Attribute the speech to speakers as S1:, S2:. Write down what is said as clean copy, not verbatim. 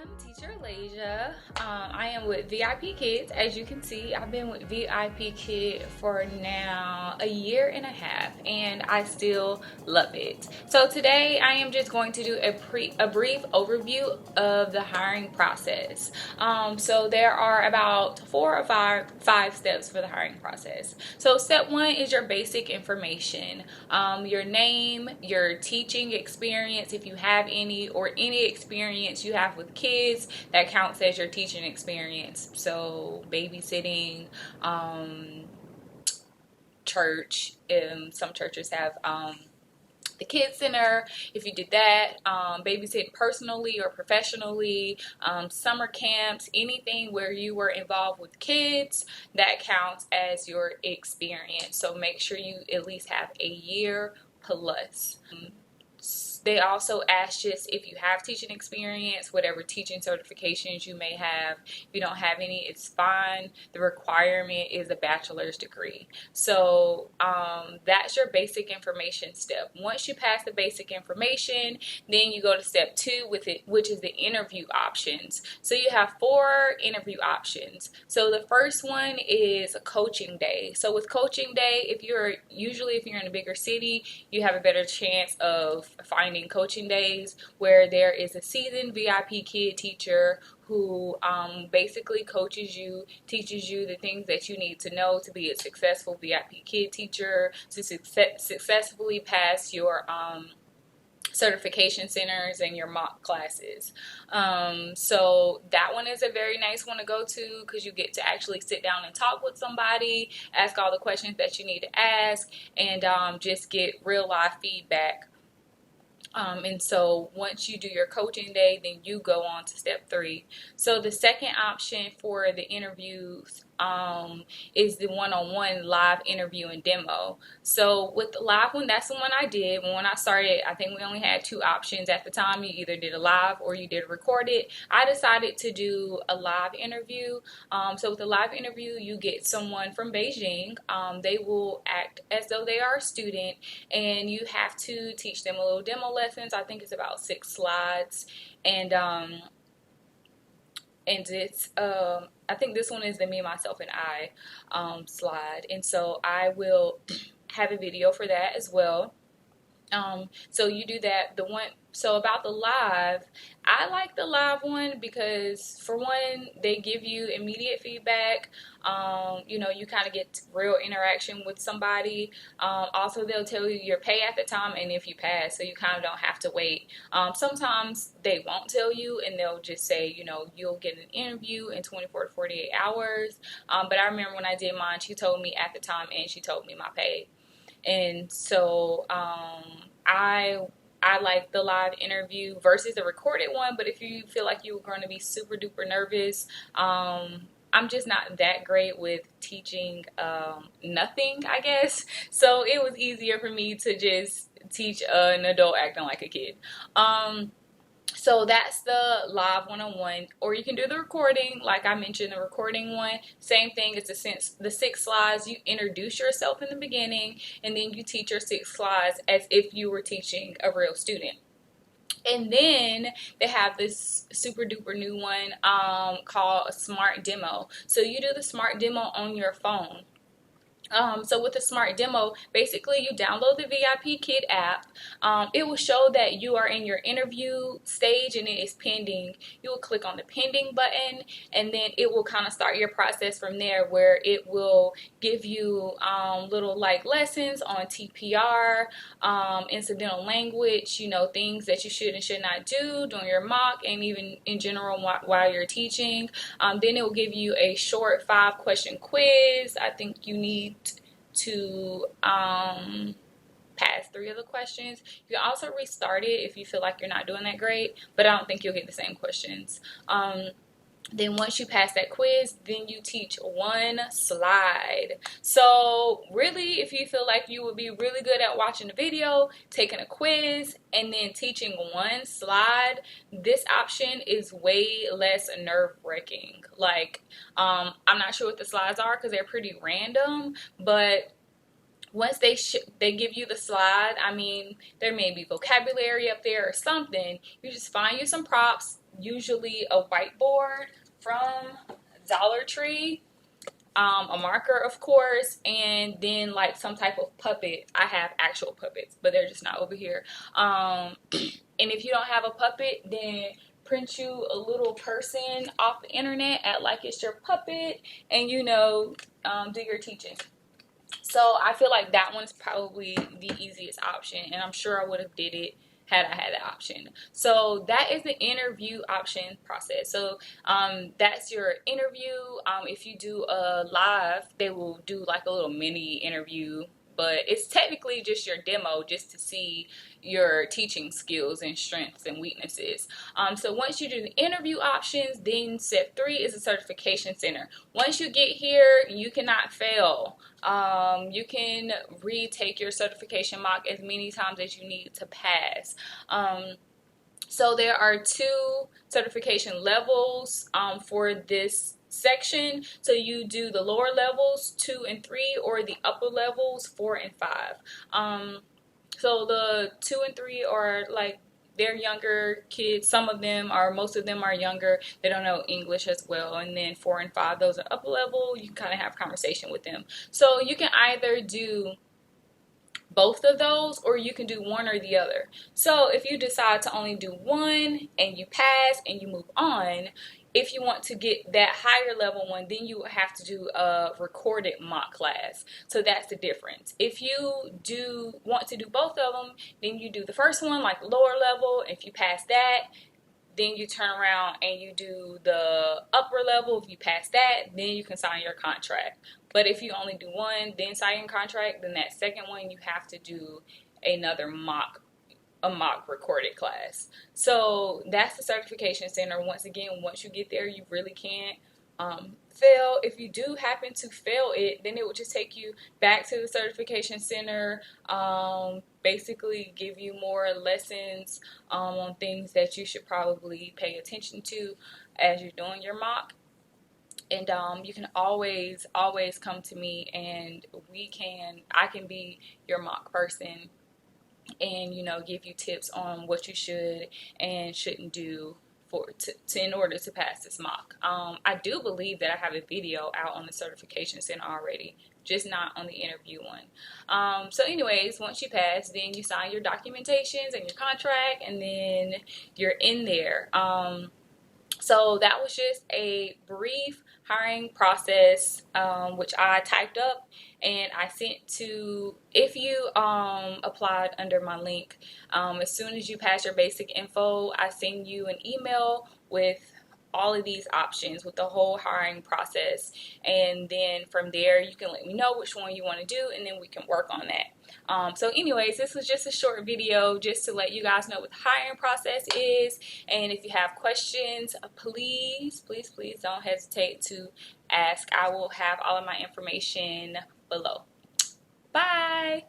S1: am teacher Lasia. I am with VIP Kids. As you can see, I've been with VIP Kid for now a year and a half, and I still love it. So today I am just going to do a brief overview of the hiring process. So there are about 4 or 5 steps for the hiring process. So step one is your basic information, your name, your teaching experience, if you have any, or any experience you have with kids that counts as your teaching experience. So babysitting, church, some churches have the kids center. If you did that, babysitting personally or professionally, summer camps, anything where you were involved with kids, that counts as your experience. So make sure you at least have a year plus. They also ask just if you have teaching experience, whatever teaching certifications you may have. If you don't have any, it's fine. The requirement is a bachelor's degree. So that's your basic information step. Once you pass the basic information, then you go to step two with it, which is the interview options. So you have 4 interview options. So the first one is a coaching day. So with coaching day, if you're in a bigger city, you have a better chance of finding coaching days where there is a seasoned VIP Kid teacher who basically coaches you, teaches you the things that you need to know to be a successful VIP Kid teacher, to successfully pass your certification centers and your mock classes. So that one is a very nice one to go to because you get to actually sit down and talk with somebody, ask all the questions that you need to ask, and just get real live feedback. And so once you do your coaching day, then you go on to step 3. So the second option for the interviews is the one-on-one live interview and demo. So with the live one, that's the one I did. When I started, I think we only had 2 options at the time. You either did a live or you did a recorded. I decided to do a live interview. So with the live interview, you get someone from Beijing. They will act as though they are a student, and you have to teach them a little demo lessons. I think it's about 6 slides, and it's I think this one is the me, myself, and I slide, and so I will have a video for that as well. So you do that. So about the live, I like the live one because, for one, they give you immediate feedback. You kind of get real interaction with somebody. Also, they'll tell you your pay at the time and if you pass, so you kind of don't have to wait. Sometimes they won't tell you, and they'll just say, you'll get an interview in 24 to 48 hours. But I remember when I did mine, she told me at the time, and she told me my pay. And so I like the live interview versus the recorded one. But if you feel like you're going to be super duper nervous, I'm just not that great with teaching nothing, I guess. So it was easier for me to just teach an adult acting like a kid. So that's the live one-on-one, or you can do the recording. Like I mentioned, the recording one, same thing. It's the 6 slides. You introduce yourself in the beginning, and then you teach your 6 slides as if you were teaching a real student. And then they have this super duper new one called a smart demo. So you do the smart demo on your phone. So with the smart demo, basically you download the VIP Kid app. It will show that you are in your interview stage and it is pending. You will click on the pending button, and then it will kind of start your process from there, where it will give you little lessons on TPR, incidental language, things that you should and should not do during your mock, and even in general while you're teaching. Then it will give you a short 5-question quiz. I think you need to pass 3 of the questions. You can also restart it if you feel like you're not doing that great, but I don't think you'll get the same questions. Then once you pass that quiz, then you teach 1 slide. So really, if you feel like you would be really good at watching a video, taking a quiz, and then teaching 1 slide, this option is way less nerve-wracking. I'm not sure what the slides are because they're pretty random, but once they give you the slide, there may be vocabulary up there or something. You just find you some props, usually a whiteboard from Dollar Tree, a marker, of course, and then like some type of puppet. I have actual puppets, but they're just not over here. And if you don't have a puppet, then print you a little person off the internet, act like it's your puppet, and do your teaching. So I feel like that one's probably the easiest option, and I'm sure I would have did it had I had that option. So that is the interview option process. So that's your interview. If you do a live, they will do like a little mini interview, but it's technically just your demo, just to see your teaching skills and strengths and weaknesses. So once you do the interview options, then step 3 is the certification center. Once you get here, you cannot fail. You can retake your certification mock as many times as you need to pass. So there are 2 certification levels for this section. So you do the lower levels 2 and 3, or the upper levels 4 and 5. So the 2 and 3 are like, they're younger kids. Some of them are, most of them are younger. They don't know English as well. And then 4 and 5, those are upper level. You can kind of have conversation with them. So you can either do both of those, or you can do one or the other. So if you decide to only do one and you pass and you move on, if you want to get that higher level one, then you will have to do a recorded mock class. So that's the difference. If you do want to do both of them, then you do the first one, like lower level. If you pass that, then you turn around and you do the upper level. If you pass that, then you can sign your contract. But if you only do one, then sign your contract, then that second one, you have to do another mock recorded class. So that's the certification center. Once again, once you get there, you really can't fail. If you do happen to fail it, then it will just take you back to the certification center, basically give you more lessons on things that you should probably pay attention to as you're doing your mock. And you can always come to me, and I can be your mock person, and give you tips on what you should and shouldn't do in order to pass this mock. I do believe that I have a video out on the certification center already, just not on the interview one. So anyways, once you pass, then you sign your documentations and your contract, and then you're in there. So that was just a brief hiring process, which I typed up and I sent to, if you applied under my link, as soon as you pass your basic info, I send you an email with all of these options, with the whole hiring process, and then from there you can let me know which one you want to do, and then we can work on that. So anyways, this was just a short video just to let you guys know what the hiring process is, and if you have questions, please don't hesitate to ask. I will have all of my information below. Bye.